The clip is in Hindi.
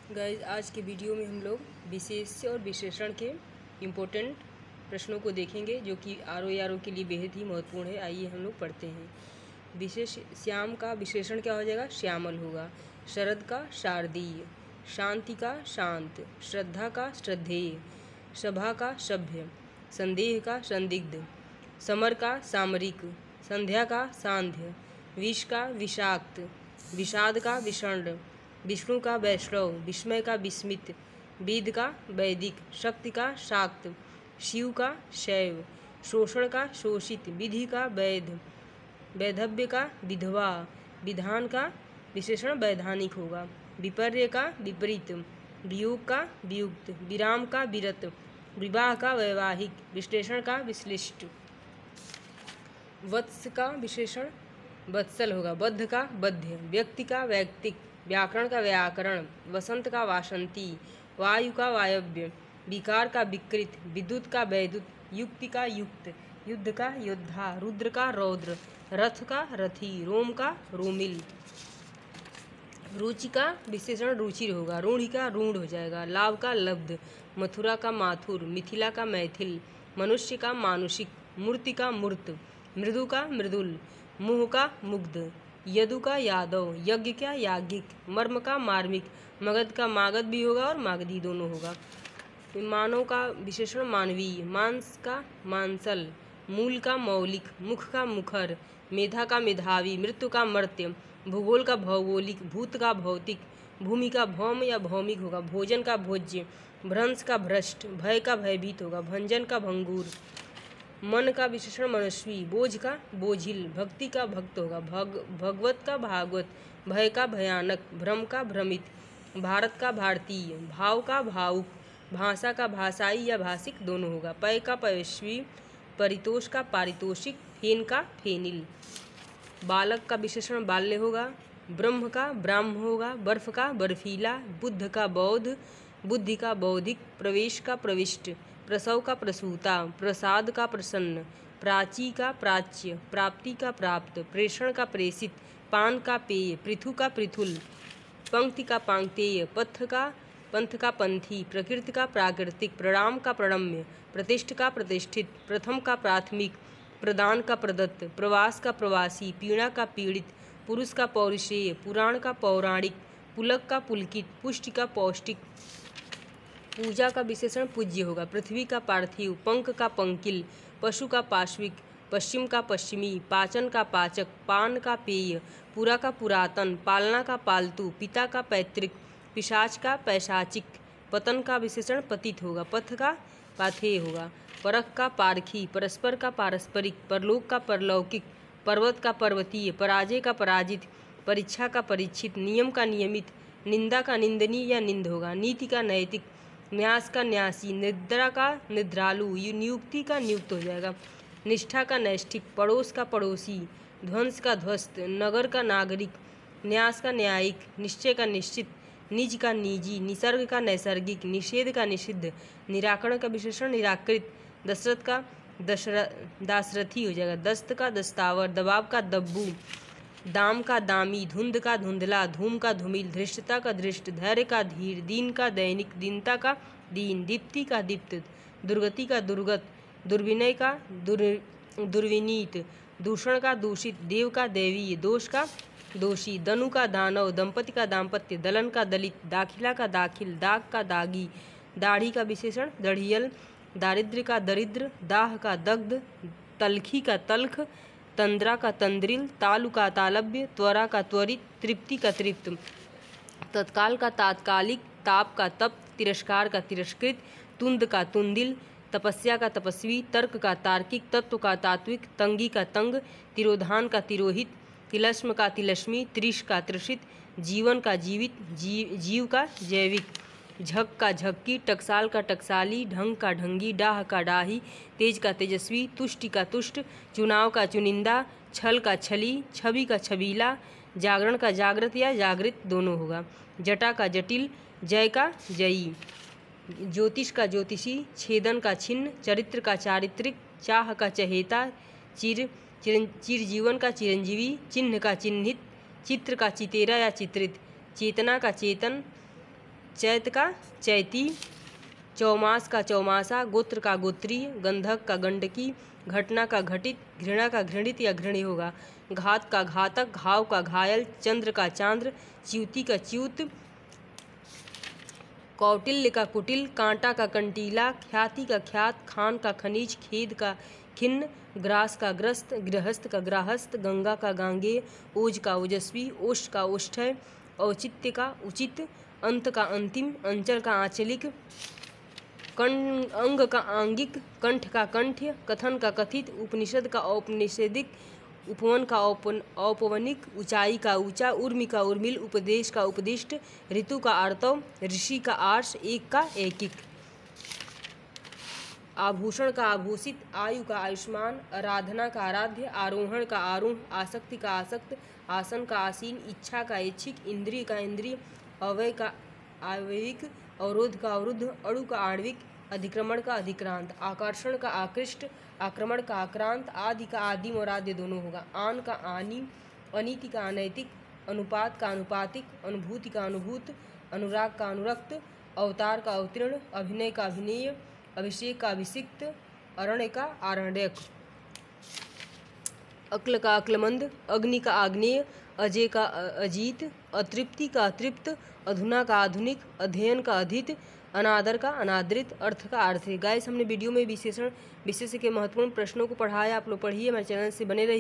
गाइज आज के वीडियो में हम लोग विशेष्य और विशेषण के इम्पोर्टेंट प्रश्नों को देखेंगे जो कि आर के लिए बेहद ही महत्वपूर्ण है। आइए हम लोग पढ़ते हैं। विशेष श्याम का विशेषण क्या हो जाएगा? श्यामल होगा। शरद का शारदीय, शांति का शांत, श्रद्धा का श्रद्धेय, सभा का सभ्य, संदेह का संदिग्ध, समर का सामरिक, संध्या का सांध्य, विष का विषाक्त, विषाद का विषण, विष्णु का वैष्णव, विस्मय का विस्मित, वेद का वैदिक, शक्ति का शाक्त, शिव का शैव, शोषण का शोषित, विधि का वैध, वैधव्य का विधवा, विधान का विशेषण वैधानिक होगा, विपर्य का विपरीत, वियोग का वियुक्त, विराम का विरत, विवाह का वैवाहिक, विश्लेषण का विश्लिष्ट। वत्स का विशेषण वत्सल होगा। बद्ध का बद्ध, व्यक्ति का वैयक्तिक, व्याकरण का व्याकरण, वसंत का वासंती, वायु का वायव्य, विकार का विकृत, विद्युत का वैद्युत, युक्ति का युक्त, युद्ध का योद्धा, रुद्र का रौद्र, रथ का रथी, रोम का रोमिल। रुचि का विशेषण रुचिर होगा। रूढ़ि का रूढ़ हो जाएगा। लाभ का लब्ध, मथुरा का माथुर, मिथिला का मैथिल, मनुष्य का मानुषिक, मूर्ति का मूर्त, मृदु का मृदुल, मुह का मुग्ध, यदु का यादव, यज्ञ का याज्ञिक, मर्म का मार्मिक, मगध का मागध भी होगा और मागधी दोनों होगा। मानव का विशेषण मानवीय, मांस का मांसल, मूल का मौलिक, मुख का मुखर, मेधा का मेधावी, मृत्यु का मर्त्य, भूगोल का भौगोलिक, भूत का भौतिक, भूमि का भौम या भौमिक होगा, भोजन का भोज्य, भ्रंश का भ्रष्ट, भय का भयभीत होगा, भंजन का भंगूर, मन का विशेषण मनस्वी, बोझ का बोझिल, भक्ति का भक्त होगा, भगवत का भागवत, भय का भयानक, भ्रम का भ्रमित, भारत का भारतीय, भाव का भावुक, भाषा का भाषाई या भाषिक दोनों होगा, पय का पयस्वी, परितोष का पारितोषिक, फेन का फेनिल। बालक का विशेषण बाल्य होगा। ब्रह्म का ब्राह्म होगा, बर्फ का बर्फीला, बुद्ध का बौद्ध, बुद्धि का बौद्धिक, प्रवेश का प्रविष्ट, प्रसव का प्रसूता, प्रसाद का प्रसन्न, प्राची का प्राच्य, प्राप्ति का प्राप्त, प्रेषण का प्रेषित, पान का पेय, पृथु का पृथुल, पंक्ति का पांक्तेय, पंथ का पंथी, प्रकृति का प्राकृतिक, प्रणाम का प्रणम्य, प्रतिष्ठ का प्रतिष्ठित, प्रथम का प्राथमिक, प्रदान का प्रदत्त, प्रवास का प्रवासी, पीड़ा का पीड़ित, पुरुष का पौरुषेय, पुराण का पौराणिक, पुलक का पुलकित, पुष्टि का पौष्टिक। पूजा का विशेषण पूज्य होगा। पृथ्वी का पार्थिव, पंक का पंकिल, पशु का पाश्विक, पश्चिम का पश्चिमी, पाचन का पाचक, पान का पेय, पुरा का पुरातन, पालना का पालतू, पिता का पैतृक, पिशाच का पैशाचिक, पतन का विशेषण पतित होगा, पथ का पाथेय होगा, परख का पारखी, परस्पर का पारस्परिक, परलोक का परलौकिक, पर्वत का पर्वतीय, पराजय का पराजित, परीक्षा का परीक्षित, नियम का नियमित, निंदा का निंदनीय या निंद होगा, नीति का नैतिक, न्यास का न्यासी, निद्रा का निद्रालु, नियुक्ति का नियुक्त हो जाएगा, निष्ठा का नैष्ठिक, पड़ोस का पड़ोसी, ध्वंस का ध्वस्त, नगर का नागरिक, न्यास का न्यायिक, निश्चय का निश्चित, निज का निजी, निसर्ग का नैसर्गिक, निषेध का निषिद्ध, निराकरण का विशेषण निराकृत, दशरथ का दाशरथी हो जाएगा, दस्त का दस्तावर, दबाव का दब्बू, दाम का दामी, धुंध का धुंधला, धूम का धूमिल, धृष्टता का धृष्ट, धैर्य का धीर, दीन का दैनिक, दीनता का दीन, दीप्ति का दीप्त, दुर्गति का दुर्गत, दुर्विनय का दुर्विनीत, दूषण का दूषित, देव का दैवीय, दोष का दोषी, दनु का दानव, दंपति का दाम्पत्य, दलन का दलित, दाखिला का दाखिल, दाग का दागी, दाढ़ी का विशेषण दढ़ियल, दारिद्र्य का दरिद्र, दाह का दग्ध, तलखी का तलख, तंद्रा का तंद्रिल, तालु का तालब्य, त्वरा का त्वरित, तृप्ति का तृप्त, तत्काल का तात्कालिक, ताप का तप, तिरस्कार का तिरस्कृत, तुंद का तुंदिल, तपस्या का तपस्वी, तर्क का तार्किक, तत्व का तात्विक, तंगी का तंग, तिरोधान का तिरोहित, तिलस्म का तिलस्मी, त्रिश का त्रिषित, जीवन का जीवित, जीव का जैविक, झक का झक्की, टकसाल का टकसाली, ढंग का ढंगी, डाह का डाही, तेज का तेजस्वी, तुष्टि का तुष्ट, चुनाव का चुनिंदा, छल का छली, छवि का छबीला, जागरण का जागृत या जागृत दोनों होगा, जटा का जटिल, जय का जयी, ज्योतिष का ज्योतिषी, छेदन का छिन्न, चरित्र का चारित्रिक, चाह का चहेता, चिरजीवन का चिरंजीवी, चिन्ह का चिन्हित, चित्र का चितेरा या चित्रित, चेतना का चेतन, चैत का चैती, चौमास का चौमासा, गोत्र का गोत्रीय, गंधक का गंडकी, घटना का घटित, घृणा का घृणित या घृणी होगा, घात का घातक, घाव का घायल, चंद्र का चांद्र, च्युति का च्युत, कौटिल्य का कुटिल, कांटा का कंटीला, ख्याति का ख्यात, खान का खनिज, खेद का खिन्न, ग्रास का ग्रस्त, गृहस्थ का ग्राहस्थ, गंगा का गांगेय, ओज का ओजस्वी, ओष्ठ का ओष्ठय, औचित्य का उचित, अंत का अंतिम, अंचल का आंचलिक, अंग का आंगिक, कंठ का कंठ्य, कथन का कथित, उपनिषद का औपनिषदिक, उपवन का औपवनिक, ऊंचाई का ऊंचा, उर्मी का उर्मिल, उपदेश का उपदिष्ट, ऋतु का आर्तव, ऋषि का आर्ष, एक का एकिक, आभूषण का आभूषित, आयु का आयुष्मान, आराधना का आराध्य, आरोहण का आरूढ़, आसक्ति का आसक्त, आसन का आसीन, इच्छा का इच्छिक, इंद्रिय का इंद्रिय, अवय का आवयविक, अवरोध का अवरुद्ध, अणु का आणविक, अधिक्रमण का अधिक्रांत, आकर्षण का आकृष्ट, आक्रमण का आक्रांत, आदि का आदिम और आद्य दोनों होगा, आन का आनी, अनीति का अनैतिक, अनुपात का अनुपातिक, अनुभूति का अनुभूत, अनुराग का अनुरक्त, अवतार का अवतीर्ण, अभिनय का अभिनेय, अभिषेक का अभिषिक्त, अरण्य का आरण्यक, अक्ल का अक्लमंद, अग्नि का आग्नेय, अजय का अजीत, अतृप्ति का अतृप्त, अधुना का आधुनिक, अध्ययन का अधित, अनादर का अनादृत, अर्थ का अर्थ। गाइस, हमने वीडियो में विशेषण विशेष के महत्वपूर्ण प्रश्नों को पढ़ाया, आप लोग पढ़िए, मेरे चैनल से बने रहिए।